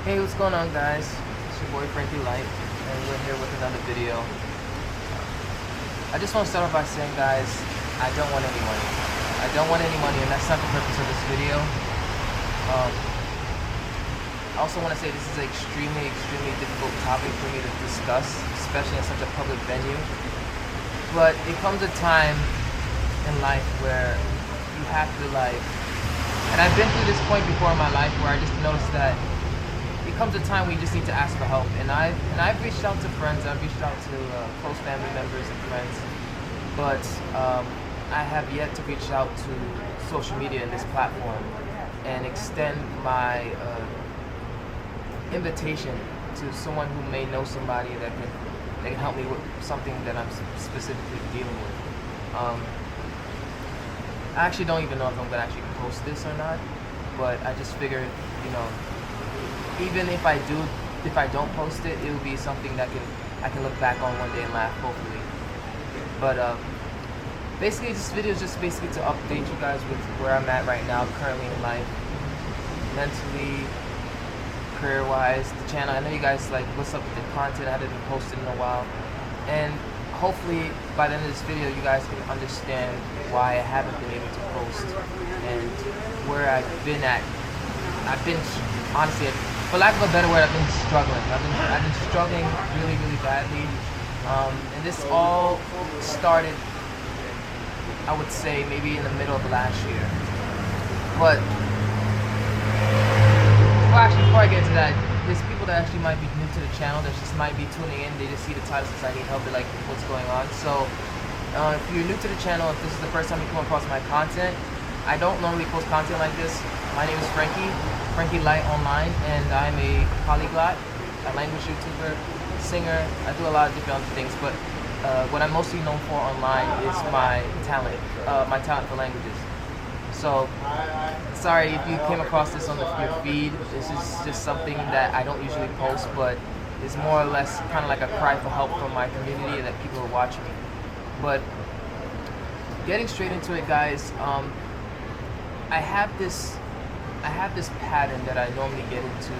Hey, what's going on, guys? It's your boy Frankie Light, and we're here with another video. I just want to start off by saying, guys, I don't want any money. I don't want any money, and that's not the purpose of this video. I also want to say this is an extremely difficult topic for me to discuss, especially in such a public venue. But it comes a time in life where you have to, and I've been through this point before in my life where I just noticed that it comes a time where you just need to ask for help. And I've reached out to friends, I've reached out to close family members and friends, but I have yet to reach out to social media and this platform and extend my invitation to someone who may know somebody that can help me with something that I'm specifically dealing with. I actually don't even know if I'm gonna actually post this or not, but I just figured, even if I don't post it, it will be something that I can look back on one day and laugh, hopefully. But basically, this video is just basically to update you guys with where I'm at right now, currently in life, mentally, career-wise, the channel. I know you guys like what's up with the content. I haven't been posted in a while, and hopefully by the end of this video, you guys can understand why I haven't been able to post and where I've been at. I've been honestly, for lack of a better word, I've been struggling. I've been struggling really badly, and this all started, I would say, maybe in the middle of last year. But before I get into that, there's people that actually might be new to the channel that just might be tuning in. They just see the title says I need help. They're like, what's going on? So if you're new to the channel, if this is the first time you come across my content, I don't normally post content like this. My name is Frankie Light online, and I'm a polyglot, a language YouTuber, singer. I do a lot of different other things, but what I'm mostly known for online is my talent for languages. So, sorry if you came across this on your feed. This is just something that I don't usually post, but it's more or less kind of like a cry for help from my community that people are watching me. But getting straight into it, guys, I have this pattern that I normally get into.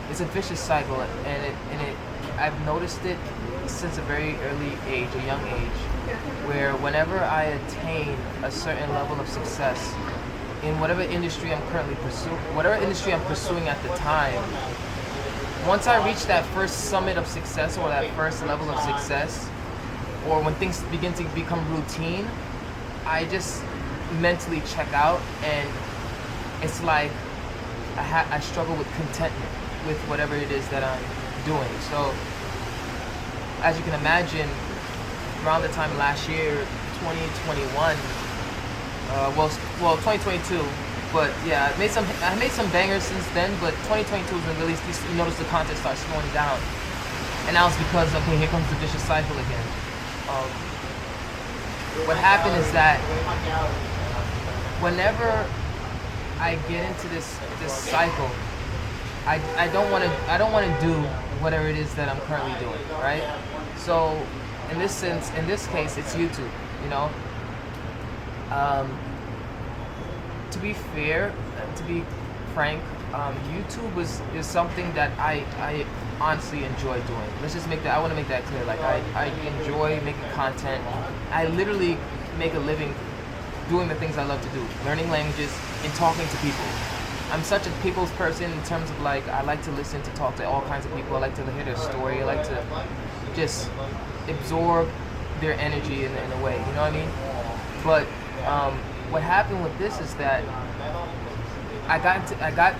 It's a vicious cycle, and I've noticed it since a very early age, a young age, where whenever I attain a certain level of success in whatever industry I'm currently pursuing at the time, once I reach that first summit of success or that first level of success, or when things begin to become routine, I just mentally check out, and it's like I struggle with contentment with whatever it is that I'm doing. So, as you can imagine, around the time last year, 2021, 2022, but yeah, I made some bangers since then, but 2022 is when really you notice the content starts slowing down, and now it's because, okay, here comes the vicious cycle again. What happened is that whenever I get into this cycle, I don't want to do whatever it is that I'm currently doing, right? So in this case, it's YouTube. To be fair, to be frank, YouTube is something that I honestly enjoy doing. I want to make that clear. Like, I enjoy making content. I literally make a living doing the things I love to do, learning languages and talking to people. I'm such a people's person in terms of, like, I like to listen to talk to all kinds of people. I like to hear their story. I like to just absorb their energy in a way, you know what I mean? But what happened with this is that I got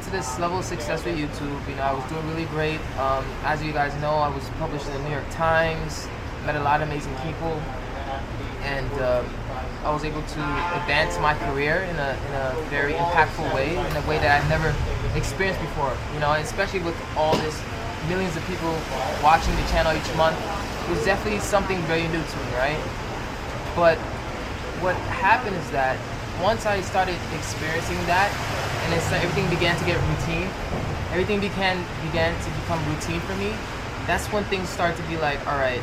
to this level of success with YouTube. I was doing really great. As you guys know, I was published in the New York Times, met a lot of amazing people, and I was able to advance my career in a very impactful way, in a way that I've never experienced before. Especially with all this millions of people watching the channel each month, it was definitely something very new to me, right? But what happened is that once I started experiencing that, and everything began to get routine, everything began to become routine for me. That's when things started to be like, all right.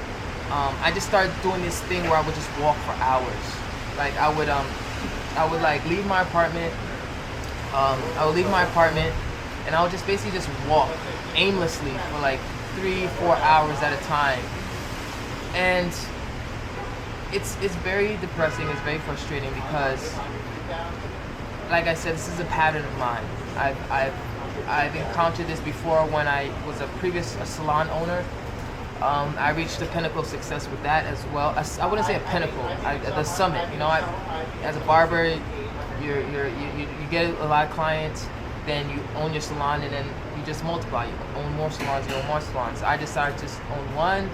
I just started doing this thing where I would just walk for hours. Like, I would like leave my apartment. I would leave my apartment, and I'll just basically just walk aimlessly for like 3-4 hours at a time, and it's very depressing. It's very frustrating because, like I said, this is a pattern of mine. I've encountered this before when I was a salon owner. I reached the pinnacle of success with that as well. I wouldn't say a pinnacle, the summit. You know, as a barber, you get a lot of clients, then you own your salon, and then you just multiply. You own more salons, you own more salons. I decided to just own one,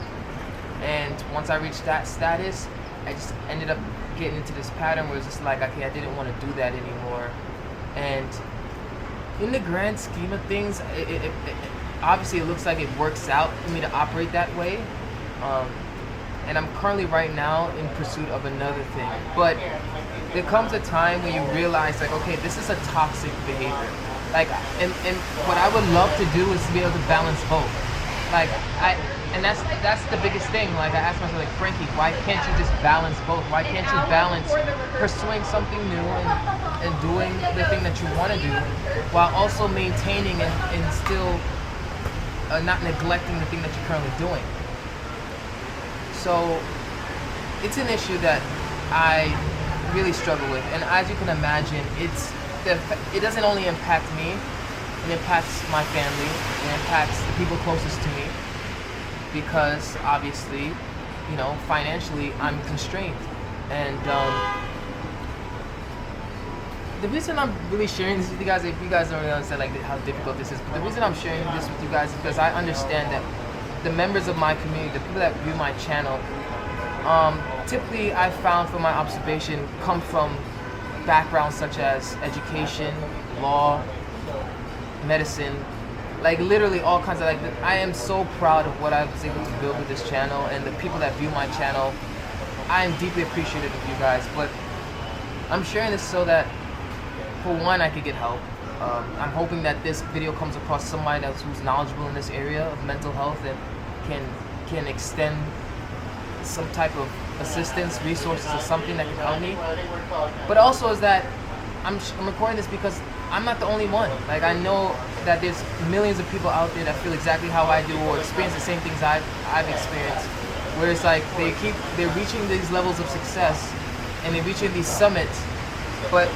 and once I reached that status, I just ended up getting into this pattern where it's just like, okay, I didn't want to do that anymore. And in the grand scheme of things, obviously it looks like it works out for me to operate that way. And I'm currently right now in pursuit of another thing. But there comes a time when you realize, like, okay, this is a toxic behavior. Like, and what I would love to do is to be able to balance both. Like, and that's the biggest thing. Like, I asked myself, like, Frankie, why can't you just balance both? Why can't you balance pursuing something new and doing the thing that you want to do, while also maintaining and still not neglecting the thing that you're currently doing? So it's an issue that I really struggle with, and as you can imagine, it doesn't only impact me. It impacts my family. It impacts the people closest to me, because obviously, you know, financially I'm constrained. And the reason I'm really sharing this with you guys, if you guys don't really understand like how difficult this is, but the reason I'm sharing this with you guys is because I understand that the members of my community, the people that view my channel, typically I found from my observation come from backgrounds such as education, law, medicine, like literally all kinds of, like, I am so proud of what I was able to build with this channel and the people that view my channel. I am deeply appreciative of you guys, but I'm sharing this so that, for one, I could get help. I'm hoping that this video comes across somebody who's knowledgeable in this area of mental health and can extend some type of assistance, resources, or something that can help me. But also is that I'm recording this because I'm not the only one. Like, I know that there's millions of people out there that feel exactly how I do or experience the same things I've experienced. Where it's like they're reaching these levels of success and they're reaching these summits, but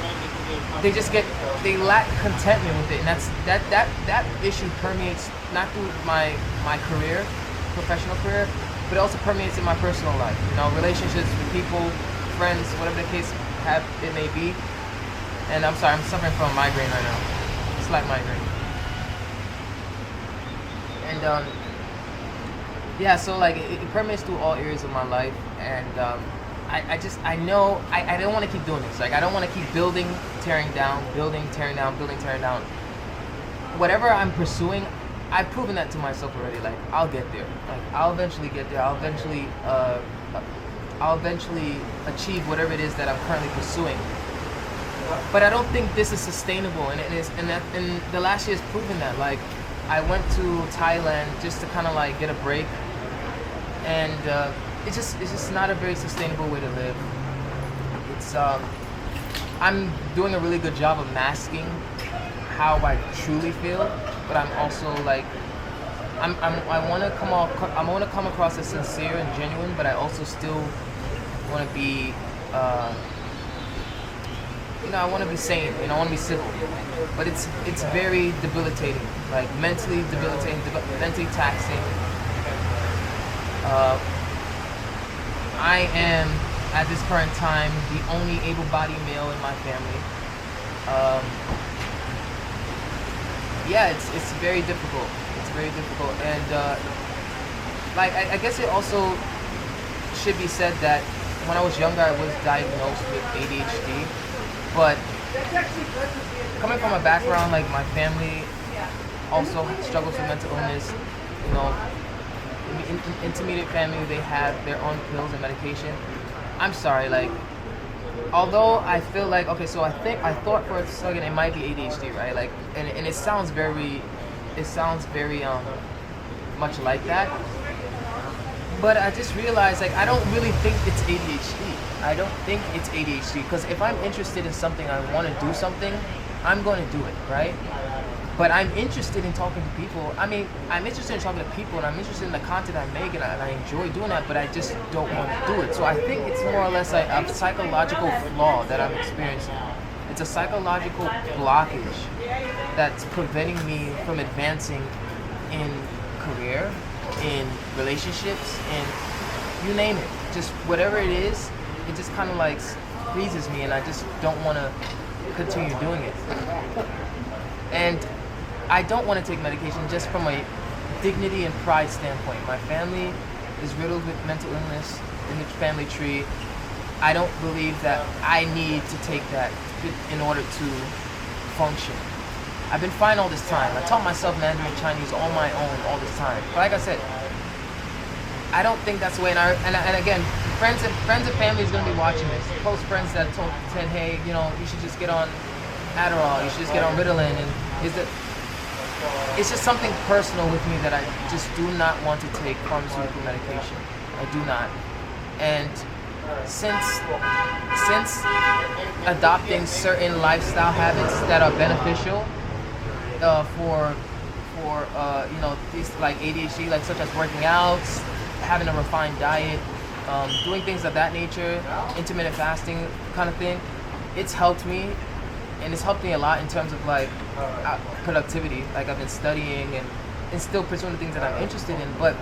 they lack contentment with it, and that issue permeates not through my career, professional career, but it also permeates in my personal life. You know, relationships with people, friends, whatever the case it may be. And I'm sorry, I'm suffering from a migraine right now, slight migraine. And yeah, so like it permeates through all areas of my life, and I know I don't want to keep doing this. Like, I don't want to keep building, tearing down, building, tearing down, building, tearing down. Whatever I'm pursuing, I've proven that to myself already. Like, I'll get there. Like, I'll eventually get there. I'll eventually achieve whatever it is that I'm currently pursuing. But I don't think this is sustainable, and and the last year has proven that. Like, I went to Thailand just to kind of like get a break, and it's just not a very sustainable way to live. It's I'm doing a really good job of masking how I truly feel, but I'm also like I want to come across as sincere and genuine, but I also still want to be I want to be sane, I want to be civil, but it's very debilitating, like mentally debilitating, mentally taxing. I am, at this current time, the only able-bodied male in my family. Yeah, it's very difficult. It's very difficult, and like I guess it also should be said that when I was younger, I was diagnosed with ADHD. But coming from a background, like my family also struggles with mental illness, intermediate family, they have their own pills and medication. I'm sorry, like, although I feel like, okay, so I thought for a second it might be ADHD, right? Like, and it sounds very much like that. But I just realized, like, I don't really think it's ADHD. I don't think it's ADHD, because if I'm interested in something, I want to do something, I'm going to do it, right? But I'm interested in talking to people. I mean, I'm interested in talking to people, and I'm interested in the content I make, and I enjoy doing that, but I just don't want to do it. So I think it's more or less a psychological flaw that I'm experiencing. It's a psychological blockage that's preventing me from advancing in career, in relationships, in you name it. Just whatever it is, it just kind of like freezes me, and I just don't want to continue doing it. And I don't want to take medication just from a dignity and pride standpoint. My family is riddled with mental illness in the family tree. I don't believe that I need to take that in order to function. I've been fine all this time. I taught myself Mandarin Chinese on my own all this time. But like I said, I don't think that's the way. And again, friends and family is going to be watching this. Close friends that said, hey, you know, you should just get on Adderall. You should just get on Ritalin. And it's just something personal with me that I just do not want to take pharmaceutical medication. I do not. And since adopting certain lifestyle habits that are beneficial for you know, these like ADHD, like such as working out, having a refined diet, doing things of that nature, intermittent fasting kind of thing, it's helped me. And it's helped me a lot in terms of like productivity. Like I've been studying and still pursuing the things that I'm interested in. But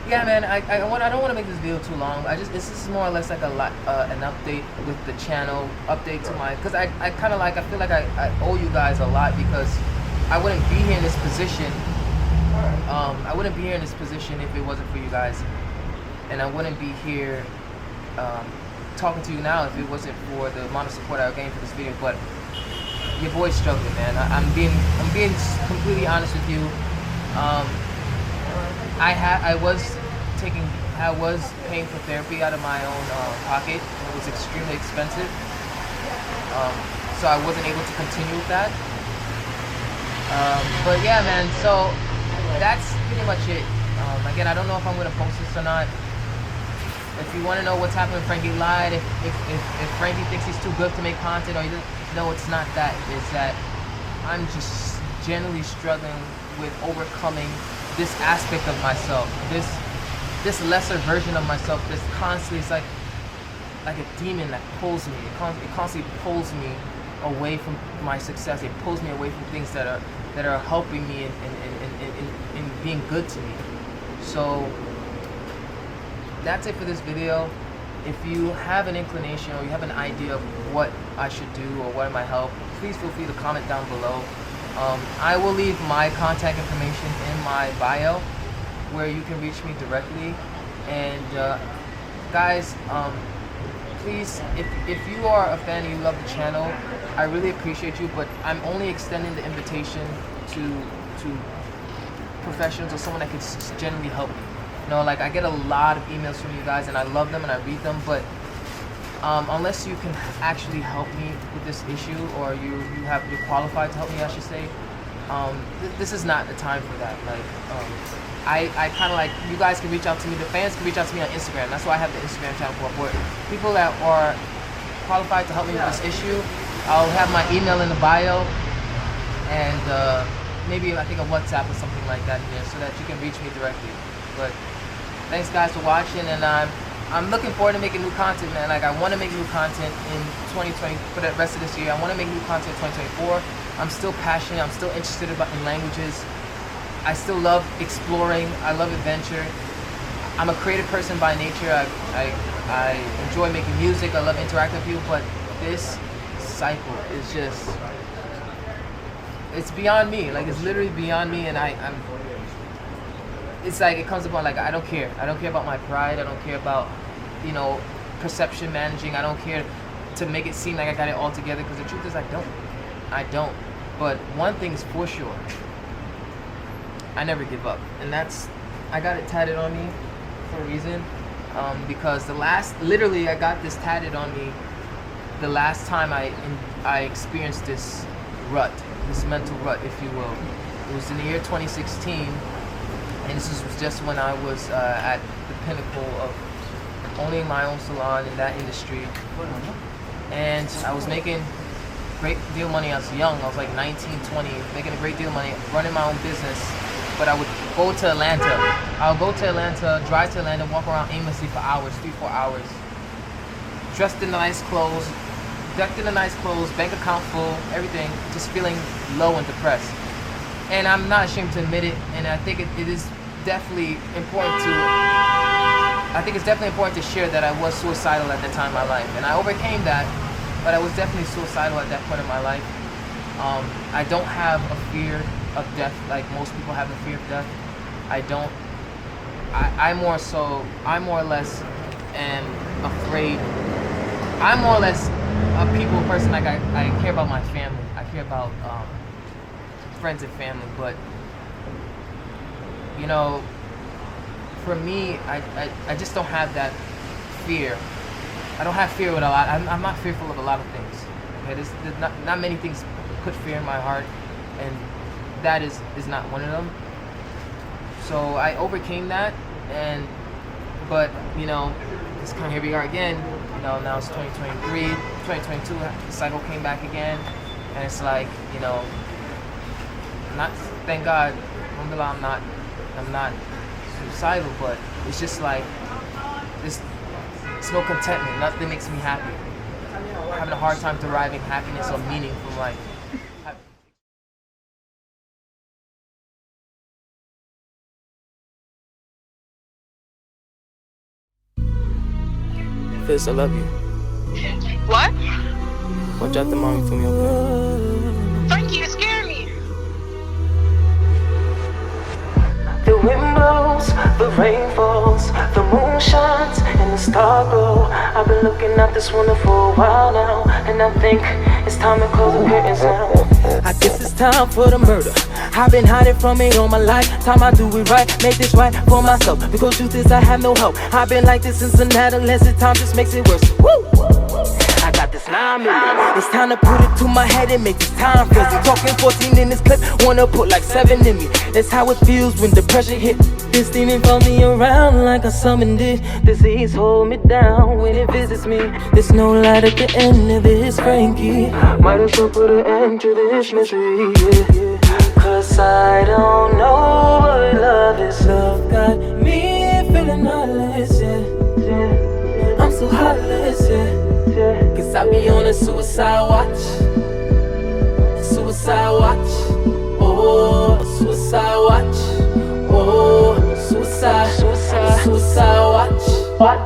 yeah, man, I don't want to make this video too long. This is more or less like an update with the channel, update to my, because I kind of like, I feel like I owe you guys a lot, because I wouldn't be here in this position. I wouldn't be here in this position if it wasn't for you guys, and I wouldn't be here talking to you now if it wasn't for the amount of support I gained for this video. But your boy's struggling, man. I'm being completely honest with you. I was paying for therapy out of my own pocket. It was extremely expensive, so I wasn't able to continue with that. But yeah, man. So that's pretty much it. Again, I don't know if I'm gonna post this or not. If you want to know what's happening with Frankie lied, if Frankie thinks he's too good to make content, or he doesn't, no, it's not that. It's that I'm just generally struggling with overcoming this aspect of myself, this lesser version of myself. This constantly, it's like a demon that pulls me. It constantly pulls me away from my success. It pulls me away from things that are helping me in being good to me. So that's it for this video. If you have an inclination or you have an idea of what I should do or what might help, please feel free to comment down below. I will leave my contact information in my bio where you can reach me directly. And guys, please, if you are a fan and you love the channel, I really appreciate you, but I'm only extending the invitation to professionals or someone that can genuinely help me. You know, like I get a lot of emails from you guys, and I love them and I read them, but unless you can actually help me with this issue, or you're qualified to help me, I should say, this is not the time for that. Like, I kind of like, you guys can reach out to me, the fans can reach out to me on Instagram. That's why I have the Instagram channel for people that are qualified to help me with this issue. I'll have my email in the bio, and maybe I think a WhatsApp or something like that in there, so that you can reach me directly. But thanks guys for watching, and I'm looking forward to making new content, man. Like I want to make new content in 2020 for the rest of this year. I want to make new content in 2024. I'm still passionate. I'm still interested in languages. I still love exploring. I love adventure. I'm a creative person by nature. I enjoy making music. I love interacting with people. But this cycle is just, it's beyond me. Like it's literally beyond me, and I'm. It's like it comes upon like I don't care. I don't care about my pride. I don't care about, you know, perception managing. I don't care to make it seem like I got it all together, because the truth is I don't. But one thing is for sure, I never give up, and that's, I got it tatted on me for a reason, because literally I got this tatted on me the last time I experienced this rut, this mental rut, if you will. It was in the year 2016. And this was just when I was at the pinnacle of owning my own salon in that industry. And I was making great deal of money. I was young. I was like 19, 20, making a great deal of money, running my own business. But I would go to Atlanta. I'll go to Atlanta, drive to Atlanta, walk around aimlessly for hours, 3-4 hours, dressed in nice clothes, decked in the nice clothes, bank account full, everything, just feeling low and depressed. And I'm not ashamed to admit it, and I think it is definitely important to share that I was suicidal at that time in my life. And I overcame that, but I was definitely suicidal at that point in my life. I don't have a fear of death like most people have a fear of death. I'm more or less am afraid. I'm more or less a people person. Like I care about my family. I care about friends and family. But you know, for me, I just don't have that fear. I don't have fear with a lot. I'm not fearful of a lot of things. Okay, there's not many things put fear in my heart, and that is not one of them. So I overcame that, but you know, it's kind of here we are again. You know, now it's 2023, 2022. The cycle came back again, and it's like, you know, thank God, alhamdulillah, I'm not suicidal, but it's just like it's no contentment. Nothing makes me happy. I'm having a hard time deriving happiness or meaning from life. Fizz, I love you. What? Watch out the mommy for me, okay? Frankie, you scare me. The wind blows, the rain falls, the moon shines, and the stars glow. I've been looking at this wonder for a while now, and I think it's time to close the curtains now. I guess it's time for the murder. I've been hiding from it all my life. Time I do it right, make this right for myself. Because truth is I have no help. I've been like this since an adolescent. Time just makes it worse. Woo! I got this 9 million. It's time to put it to my head and make this time frizzy. Talking 14 in this clip, wanna put like 7 in me. That's how it feels when depression hit. This demon follow me around like I summoned it. Disease hold me down when it visits me. There's no light at the end of this, Frankie. Might as well put an end to this misery, yeah. Cause I don't know what love is. Love got me feeling heartless, yeah. I'm so heartless, yeah. Cause I be on a suicide watch. Suicide watch. Oh, suicide watch. Oh, suicide watch.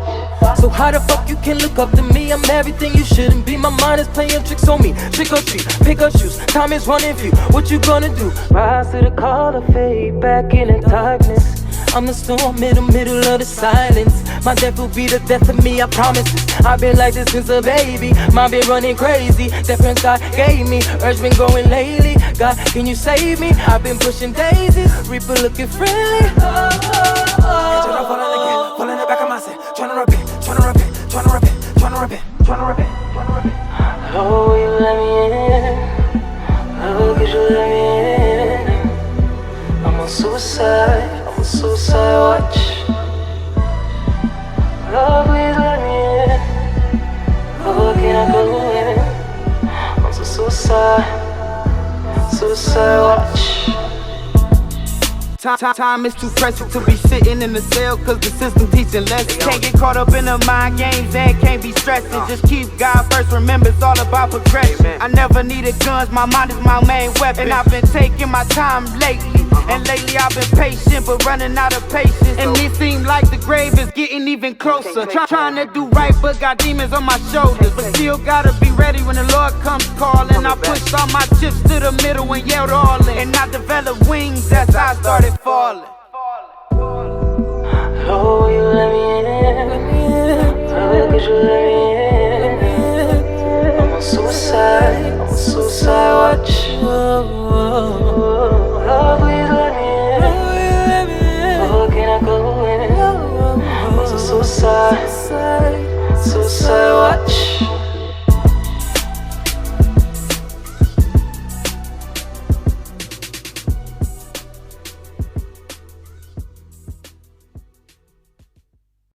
So how the fuck you can look up to me? I'm everything you shouldn't be. My mind is playing tricks on me. Trick or treat, pick or choose. Time is running few. What you gonna do? Rise to the call or fade back in the darkness. I'm the storm in the middle of the silence. My death will be the death of me, I promise this. I've been like this since a baby. Mine been running crazy. Difference God gave me. Urge been growing lately. God, can you save me? I've been pushing daisies. Reaper looking friendly. Falling in the back of my seat, tryna repent, tryna repent, tryna repent, tryna repent, tryna repent, tryna repent. Oh, you let me in. Oh, could you let me in? I'm on suicide watch. Oh, please let me in. Oh, can I go in? I'm so suicide watch. Time is too precious to be sitting in the cell, cause the system teaching lessons. Can't get caught up in the mind games and can't be stressing. Just keep God first, remember it's all about progression. I never needed guns, my mind is my main weapon. I've been taking my time lately, and lately I've been patient, but running out of patience. And it seems like the grave is getting even closer. Trying to do right, but got demons on my shoulders. But still gotta be ready when the Lord comes calling. I pushed all my chips to the middle and yelled all in. And I developed wings as I started falling. Oh, you let me in. Oh, could you let me in? I'm on suicide watch. Oh, please let me in. Oh, can I go in? I'm on suicide watch.